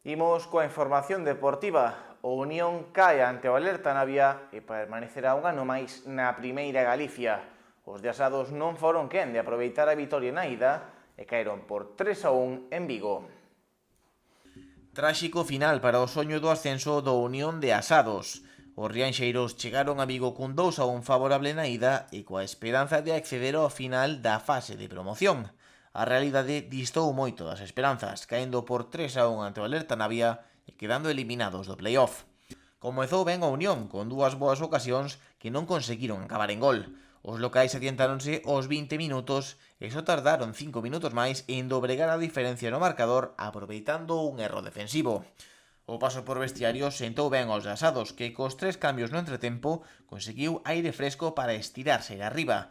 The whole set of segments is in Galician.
Imos coa información deportiva. O Unión cae ante o Alerta Navia e permanecerá un ano máis na Primeira Galicia. Os de Asados non foron quen de aproveitar a vitoria na ida e caeron por 3-1 en Vigo. Tráxico final para o soño do ascenso do Unión de Asados. Os rianxeiros chegaron a Vigo cun 2-1 favorable na ida e coa esperanza de acceder ao final da fase de promoción. A realidade distou moito das esperanzas, caendo por 3-1 ante o Alerta Navia e quedando eliminados do playoff. Comezou ben a Unión, con dúas boas ocasións que non conseguiron acabar en gol. Os locais adiantáronse aos 20 minutos e só tardaron 5 minutos máis en dobregar a diferencia no marcador aproveitando un erro defensivo. O paso por vestiario sentou ben aos de Asados, que cos 3 cambios no entretempo conseguiu aire fresco para estirarse arriba.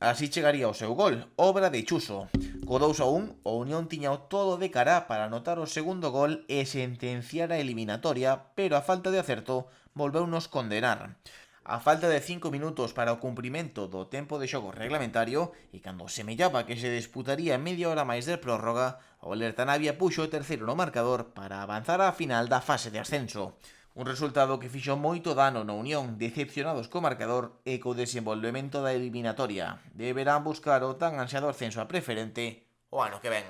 Así chegaría o seu gol, obra de Chuso. Co 2-1, o Unión tiña todo de cara para anotar o segundo gol e sentenciar a eliminatoria, pero a falta de acerto volveunos condenar. A falta de 5 minutos para o cumprimento do tempo de xogo reglamentario e cando semellaba que se disputaría media hora máis de prórroga, o Alerta Navia puxo o terceiro no marcador para avanzar á final da fase de ascenso. Un resultado que fixo moito dano na Unión, decepcionados co marcador e co desenvolvemento da eliminatoria. Deberán buscar o tan ansiado ascenso a preferente o ano que ven.